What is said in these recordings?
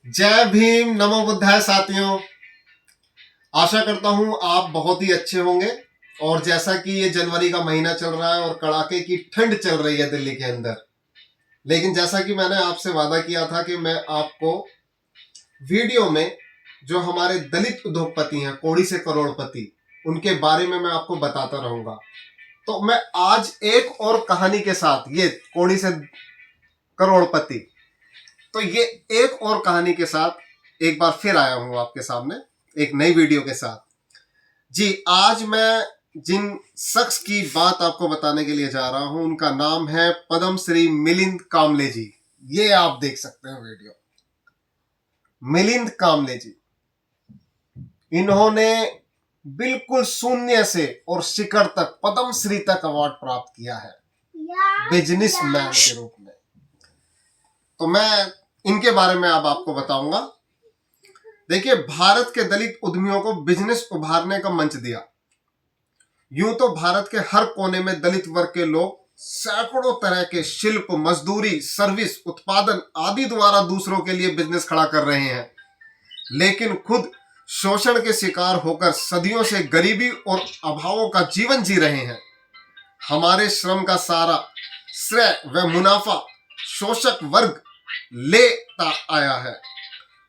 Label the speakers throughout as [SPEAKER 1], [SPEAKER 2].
[SPEAKER 1] जय भीम, नमो बुद्धाय साथियों। आशा करता हूं आप बहुत ही अच्छे होंगे। और जैसा कि ये जनवरी का महीना चल रहा है और कड़ाके की ठंड चल रही है दिल्ली के अंदर, लेकिन जैसा कि मैंने आपसे वादा किया था कि मैं आपको वीडियो में जो हमारे दलित उद्योगपति हैं, कौड़ी से करोड़पति, उनके बारे में मैं आपको बताता रहूंगा। तो मैं आज एक और कहानी के साथ, ये कौड़ी से करोड़पति, तो ये एक और कहानी के साथ एक बार फिर आया हूं आपके सामने एक नई वीडियो के साथ। जी, आज मैं जिन शख्स की बात आपको बताने के लिए जा रहा हूं उनका नाम है पद्म श्री मिलिंद कामले जी। ये आप देख सकते हैं वीडियो। मिलिंद कामले जी, इन्होंने बिल्कुल शून्य से और शिखर तक पद्म श्री तक अवार्ड प्राप्त किया है बिजनेस मैन के रूप में। तो मैं इनके बारे में अब आपको बताऊंगा। देखिए, भारत के दलित उद्यमियों को बिजनेस उभारने का मंच दिया। यूं तो भारत के हर कोने में दलित वर्ग के लोग सैकड़ों तरह के शिल्प, मजदूरी, सर्विस, उत्पादन आदि द्वारा दूसरों के लिए बिजनेस खड़ा कर रहे हैं, लेकिन खुद शोषण के शिकार होकर सदियों से गरीबी और अभावों का जीवन जी रहे हैं। हमारे श्रम का सारा श्रेय व मुनाफा शोषक वर्ग लेता आया है।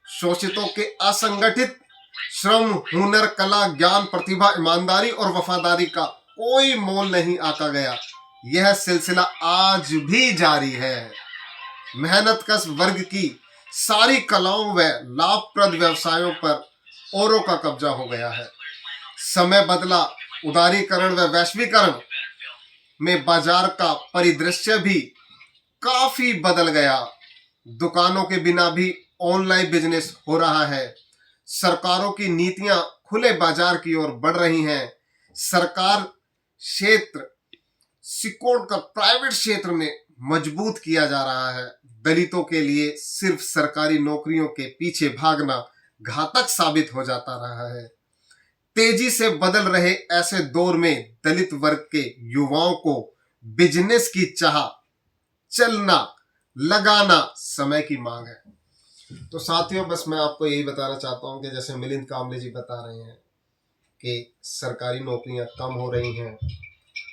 [SPEAKER 1] शोषितों के असंगठित श्रम, हुनर, कला, ज्ञान, प्रतिभा, ईमानदारी और वफादारी का कोई मोल नहीं आंका गया। यह सिलसिला आज भी जारी है। मेहनतकश वर्ग की सारी कलाओं व लाभप्रद व्यवसायों पर औरों का कब्जा हो गया है। समय बदला, उदारीकरण व वैश्वीकरण में बाजार का परिदृश्य भी काफी बदल गया। दुकानों के बिना भी ऑनलाइन बिजनेस हो रहा है। सरकारों की नीतियां खुले बाजार की ओर बढ़ रही हैं। सरकार क्षेत्र सिकोड़कर प्राइवेट क्षेत्र में मजबूत किया जा रहा है। दलितों के लिए सिर्फ सरकारी नौकरियों के पीछे भागना घातक साबित हो जाता रहा है। तेजी से बदल रहे ऐसे दौर में दलित वर्ग के युवाओं को बिजनेस की चाह, चलना, लगाना समय की मांग है। तो साथियों, बस मैं आपको यही बताना चाहता हूं कि जैसे मिलिंद कामले जी बता रहे हैं कि सरकारी नौकरियां कम हो रही हैं,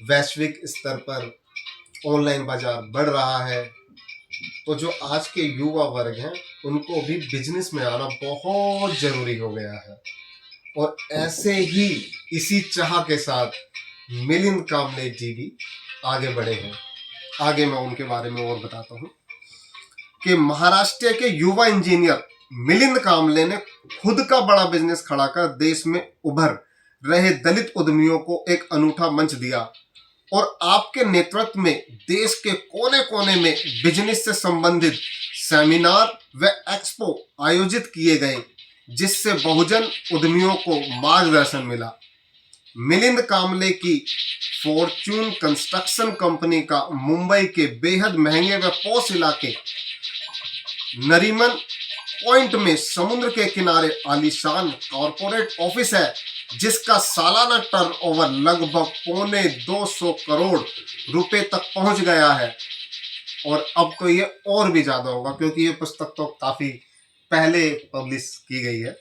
[SPEAKER 1] वैश्विक स्तर पर ऑनलाइन बाजार बढ़ रहा है, तो जो आज के युवा वर्ग हैं उनको भी बिजनेस में आना बहुत जरूरी हो गया है। और ऐसे ही इसी चाह के साथ मिलिंद कामले जी भी आगे बढ़े हैं। आगे मैं उनके बारे में और बताता हूं कि महाराष्ट्र के युवा इंजीनियर मिलिंद कामले ने खुद का बड़ा बिजनेस खड़ा कर देश में उभर रहे दलित उद्यमियों को एक अनूठा मंच दिया। और आपके नेतृत्व में देश के कोने कोने में बिजनेस से संबंधित सेमिनार व एक्सपो आयोजित किए गए, जिससे बहुजन उद्यमियों को मार्गदर्शन मिला। मिलिंद कामले की फॉर्च्यून कंस्ट्रक्शन कंपनी का मुंबई के बेहद महंगे व पॉश इलाके नरीमन पॉइंट में समुद्र के किनारे आलीशान कॉरपोरेट ऑफिस है, जिसका सालाना टर्नओवर लगभग 225 करोड़ रुपए तक पहुंच गया है। और अब तो ये और भी ज्यादा होगा, क्योंकि ये पुस्तक तो काफी पहले पब्लिश की गई है।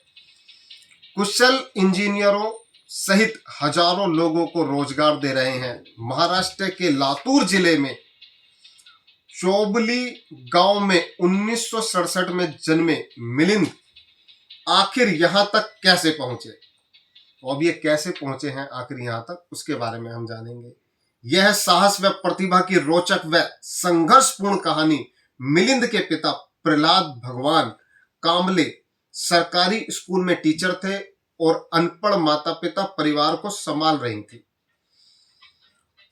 [SPEAKER 1] कुशल इंजीनियरों सहित हजारों लोगों को रोजगार दे रहे हैं। महाराष्ट्र के लातूर जिले में चोबली गांव में 1967 में जन्मे मिलिंद आखिर यहां तक कैसे पहुंचे। तो अब ये कैसे पहुंचे हैं आखिर यहां तक, उसके बारे में हम जानेंगे। यह साहस व प्रतिभा की रोचक व संघर्षपूर्ण कहानी मिलिंद के पिता प्रहलाद भगवान कामले सरकारी स्कूल में टीचर थे और अनपढ़ माता पिता परिवार को संभाल रही थी।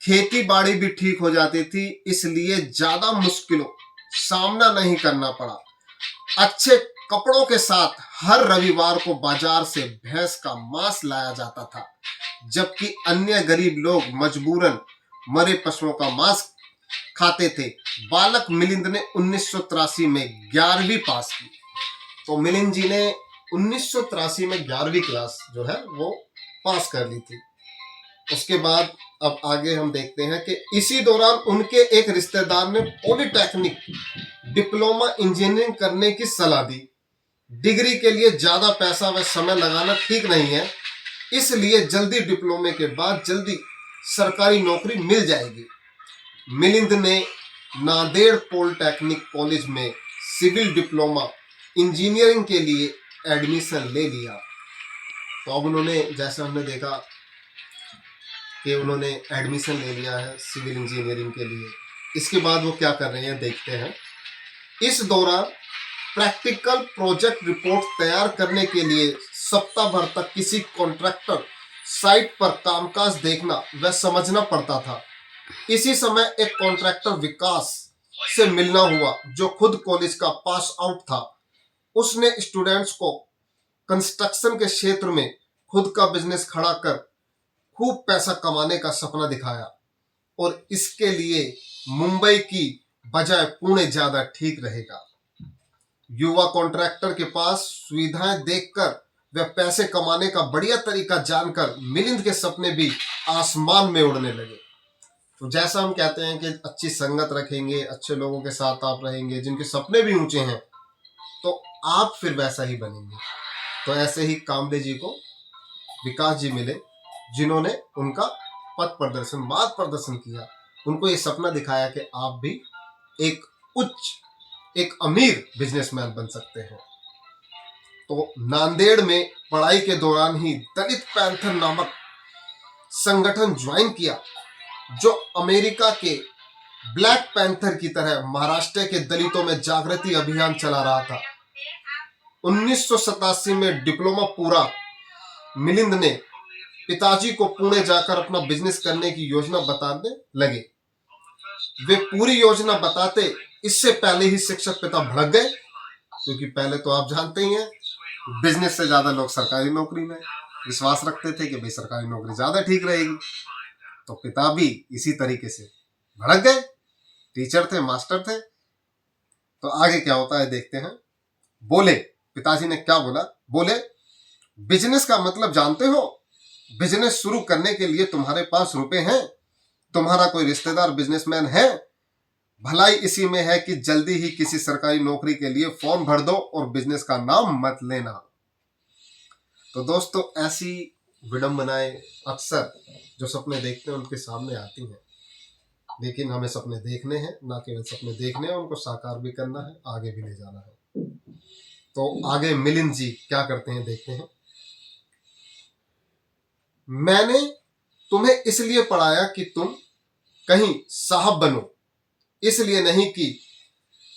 [SPEAKER 1] खेती बाड़ी भी ठीक हो जाती थी, इसलिए ज्यादा मुश्किलों सामना नहीं करना पड़ा। अच्छे कपड़ों के साथ हर रविवार को बाजार से भैंस का मांस लाया जाता था, जबकि अन्य गरीब लोग मजबूरन मरे पशुओं का मांस खाते थे। बालक मिलिंद ने 1983 में 11वीं पास की। तो मिलिंद जी ने 1983 में 11वीं क्लास जो है वो पास कर ली थी। उसके बाद अब आगे हम देखते हैं कि इसी दौरान उनके एक रिश्तेदार ने पॉलिटेक्निक डिप्लोमा इंजीनियरिंग करने की सलाह दी। डिग्री के लिए ज्यादा पैसा व समय लगाना ठीक नहीं है, इसलिए जल्दी डिप्लोमे के बाद जल्दी सरकारी नौकरी मिल जाएगी। मिलिंद ने नांदेड़ पॉलिटेक्निक कॉलेज में सिविल डिप्लोमा इंजीनियरिंग के लिए एडमिशन ले लिया। तो अब उन्होंने, जैसे हमने देखा कि उन्होंने एडमिशन ले लिया है सिविल इंजीनियरिंग के लिए, इसके बाद वो क्या कर रहे हैं देखते हैं। इस दौरान प्रैक्टिकल प्रोजेक्ट रिपोर्ट तैयार करने के लिए सप्ताह भर तक किसी कॉन्ट्रैक्टर साइट पर कामकाज देखना व समझना पड़ता था। इसी समय एक कॉन्ट्रैक्टर विकास से मिलना हुआ जो खुद कॉलेज का पास आउट था। उसने स्टूडेंट्स को कंस्ट्रक्शन के क्षेत्र में खुद का बिजनेस खड़ा कर खूब पैसा कमाने का सपना दिखाया और इसके लिए मुंबई की बजाय पुणे ज्यादा ठीक रहेगा। युवा कॉन्ट्रैक्टर के पास सुविधाएं देखकर व पैसे कमाने का बढ़िया तरीका जानकर मिलिंद के सपने भी आसमान में उड़ने लगे। तो जैसा हम कहते हैं कि अच्छी संगत रखेंगे, अच्छे लोगों के साथ आप रहेंगे जिनके सपने भी ऊंचे हैं, तो आप फिर वैसा ही बनेंगे। तो ऐसे ही कामले जी को विकास जी मिले जिन्होंने उनका पथ प्रदर्शन, मार्ग प्रदर्शन किया, उनको ये सपना दिखाया कि आप भी एक अमीर बिजनेसमैन बन सकते हैं। तो नांदेड़ में पढ़ाई के दौरान ही दलित पैंथर नामक संगठन ज्वाइन किया जो अमेरिका के ब्लैक पैंथर की तरह महाराष्ट्र के दलितों में जागृति अभियान चला रहा था। 1987 में डिप्लोमा पूरा मिलिंद ने पिताजी को पुणे जाकर अपना बिजनेस करने की योजना बताने लगे। वे पूरी योजना बताते इससे पहले ही शिक्षक पिता भड़क गए, क्योंकि पहले तो आप जानते ही हैं बिजनेस से ज्यादा लोग सरकारी नौकरी में विश्वास रखते थे कि भाई सरकारी नौकरी ज्यादा ठीक रहेगी। तो पिता भी इसी तरीके से भड़क गए, टीचर थे, मास्टर थे। तो आगे क्या होता है देखते हैं। बोले, पिताजी ने क्या बोला, बोले बिजनेस का मतलब जानते हो, बिजनेस शुरू करने के लिए तुम्हारे पास रुपए हैं, तुम्हारा कोई रिश्तेदार बिजनेसमैन है, भलाई इसी में है कि जल्दी ही किसी सरकारी नौकरी के लिए फॉर्म भर दो और बिजनेस का नाम मत लेना। तो दोस्तों, ऐसी विडंबनाएं अक्सर जो सपने देखते हैं उनके सामने आती हैं, लेकिन हमें सपने देखने हैं, ना केवल सपने देखने हैं, उनको साकार भी करना है, आगे भी ले जाना है। तो आगे मिलिंद जी क्या करते हैं देखते हैं। मैंने तुम्हें इसलिए पढ़ाया कि तुम कहीं साहब बनो, इसलिए नहीं कि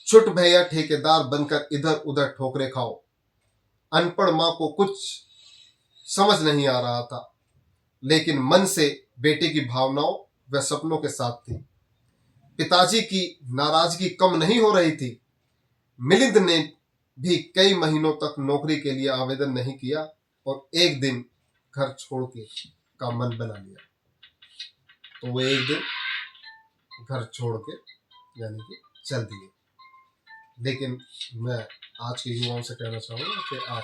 [SPEAKER 1] छुट भैया ठेकेदार बनकर इधर उधर ठोकरे खाओ। अनपढ़ मां को कुछ समझ नहीं आ रहा था, लेकिन मन से बेटे की भावनाओं व सपनों के साथ थी। पिताजी की नाराजगी कम नहीं हो रही थी। मिलिंद ने भी कई महीनों तक नौकरी के लिए आवेदन नहीं किया और एक दिन घर छोड़ के का मन बना लिया। तो वो एक दिन घर छोड़ के यानी कि चल दिए। लेकिन मैं आज के युवाओं से कहना चाहूंगा कि आप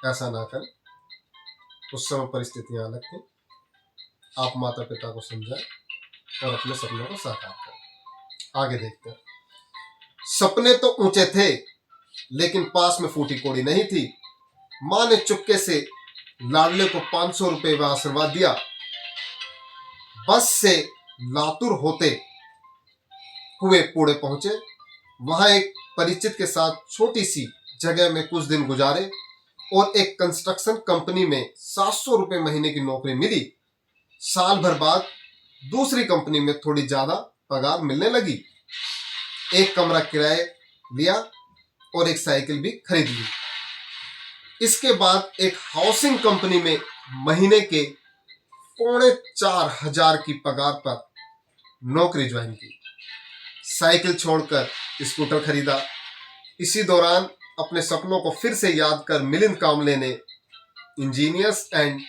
[SPEAKER 1] ऐसा ना करें। उस समय परिस्थितियां अलग थी। आप माता पिता को समझाएं और अपने सपनों को साकार करें। आगे देखते हैं। सपने तो ऊंचे थे, लेकिन पास में फूटी कोड़ी नहीं थी। मां ने चुपके से लाडले को 500 रुपए का आशीर्वाद दिया। बस से लातूर होते हुए पुणे पहुंचे। वहां एक परिचित के साथ छोटी सी जगह में कुछ दिन गुजारे और एक कंस्ट्रक्शन कंपनी में 700 रुपए महीने की नौकरी मिली। साल भर बाद दूसरी कंपनी में थोड़ी ज्यादा पगार मिलने लगी। एक कमरा किराए लिया और एक साइकिल भी खरीद ली। इसके बाद एक हाउसिंग कंपनी में महीने के 4,500 की पगार पर नौकरी ज्वाइन की। साइकिल छोड़कर स्कूटर खरीदा। इसी दौरान अपने सपनों को फिर से याद कर मिलिंद कामले ने इंजीनियर्स एंड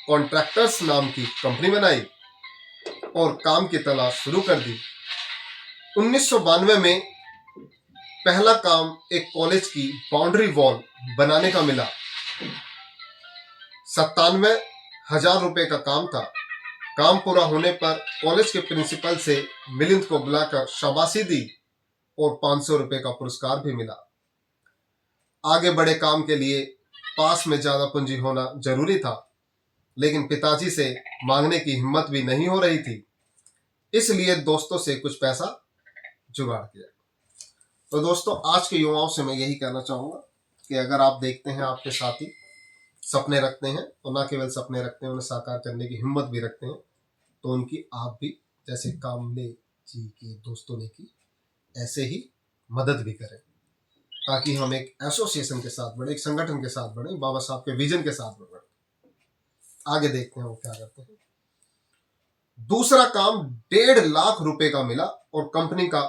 [SPEAKER 1] कॉन्ट्रैक्टर्स नाम की कंपनी बनाई और काम की तलाश शुरू कर दी। 1992 में पहला काम एक कॉलेज की बाउंड्री वॉल बनाने का मिला। 97,000 रुपए का काम था। काम पूरा होने पर कॉलेज के प्रिंसिपल से मिलिंद को बुलाकर शाबाशी दी और 500 रुपए का पुरस्कार भी मिला। आगे बड़े काम के लिए पास में ज्यादा पूंजी होना जरूरी था, लेकिन पिताजी से मांगने की हिम्मत भी नहीं हो रही थी, इसलिए दोस्तों से कुछ पैसा जुगाड़ किया। तो दोस्तों, आज के युवाओं से मैं यही कहना चाहूंगा कि अगर आप देखते हैं आपके साथी सपने रखते हैं, और ना केवल सपने रखते हैं, उन्हें साकार करने की हिम्मत भी रखते हैं, तो उनकी आप भी जैसे कामले जी के दोस्तों ने की, ऐसे ही मदद भी करें, ताकि हम एक एसोसिएशन के साथ बढ़े, एक संगठन के साथ बढ़े, बाबा साहब के विजन के साथ बढ़े। आगे देखते हैं वो क्या करते हैं। दूसरा काम 1.5 लाख रुपए का मिला और कंपनी का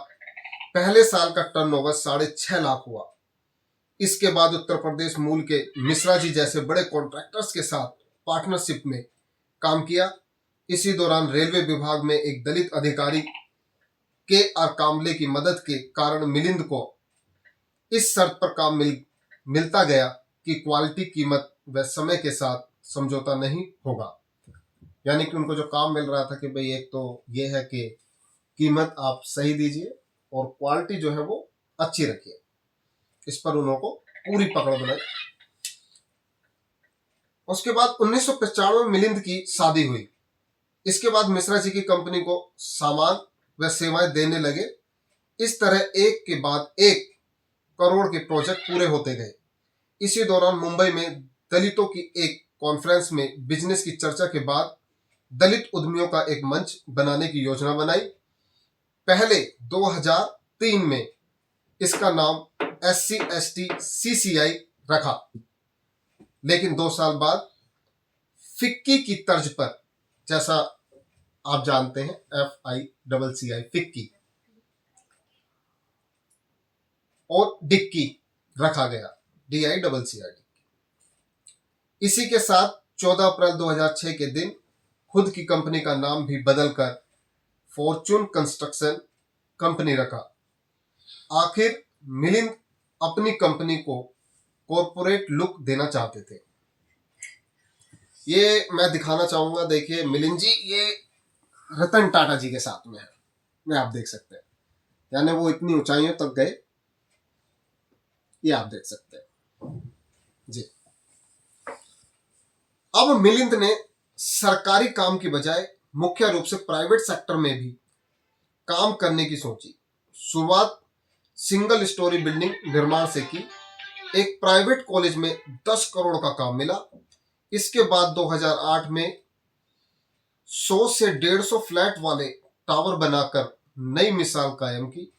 [SPEAKER 1] पहले साल का टर्नओवर 6.5 लाख हुआ। इसके बाद उत्तर प्रदेश मूल के मिश्रा जी जैसे बड़े कॉन्ट्रैक्टर्स के साथ पार्टनरशिप में काम किया। इसी दौरान रेलवे विभाग में एक दलित अधिकारी के आर कामले की मदद के कारण मिलिंद को इस शर्त पर काम मिलता गया कि क्वालिटी, कीमत व समय के साथ समझौता नहीं होगा। यानी कि उनको जो काम मिल रहा था कि भाई एक तो ये है कि कीमत आप सही दीजिए और क्वालिटी जो है वो अच्छी रखिए, इस पर उनको पूरी पकड़ बनाई। उसके बाद 1995 में मिलिंद की शादी हुई। इसके बाद मिश्रा जी की कंपनी को सामान व सेवाएं देने लगे। इस तरह एक के बाद एक करोड़ के प्रोजेक्ट पूरे होते गए। इसी दौरान मुंबई में दलितों की एक कॉन्फ्रेंस में बिजनेस की चर्चा के बाद दलित उद्यमियों का एक मंच बनाने की योजना बनाई। पहले 2003 में इसका नाम SC/ST CCI रखा, लेकिन 2 साल बाद फिक्की की तर्ज पर, जैसा आप जानते हैं FICCI फिक्की और डिक्की रखा गया, DICCI। इसी के साथ 14 अप्रैल 2006 के दिन खुद की कंपनी का नाम भी बदलकर फॉर्चून कंस्ट्रक्शन कंपनी रखा। आखिर मिलिंद अपनी कंपनी को कॉर्पोरेट लुक देना चाहते थे। ये मैं दिखाना चाहूंगा, देखिए मिलिंद जी ये रतन टाटा जी के साथ में है, ये आप देख सकते हैं, यानी वो इतनी ऊंचाइयों तक गए, ये आप देख सकते हैं जी। अब मिलिंद ने सरकारी काम की बजाय मुख्य रूप से प्राइवेट सेक्टर में भी काम करने की सोची। शुरुआत सिंगल स्टोरी बिल्डिंग निर्माण से की। एक प्राइवेट कॉलेज में 10 करोड़ का काम मिला। इसके बाद 2008 में 100 से 150 फ्लैट वाले टावर बनाकर नई मिसाल कायम की।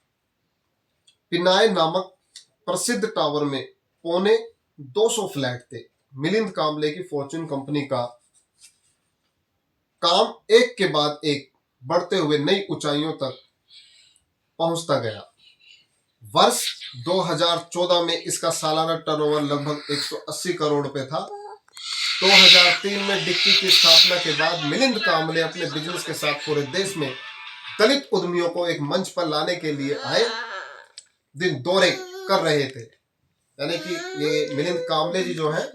[SPEAKER 1] पिनाय नामक प्रसिद्ध टावर में 250 फ्लैट थे। मिलिंद कामले की फॉर्चून कंपनी का काम एक के बाद एक बढ़ते हुए नई ऊंचाइयों तक पहुंचता गया। वर्ष 2014 में इसका सालाना टर्नओवर लगभग 180 करोड़ रुपए था। 2003 में डिक्की की स्थापना के बाद मिलिंद कामले अपने बिजनेस के साथ पूरे देश में दलित उद्यमियों को एक मंच पर लाने के लिए आए दिन दौरे कर रहे थे। यानी कि ये मिलिंद कामले जी जो हैं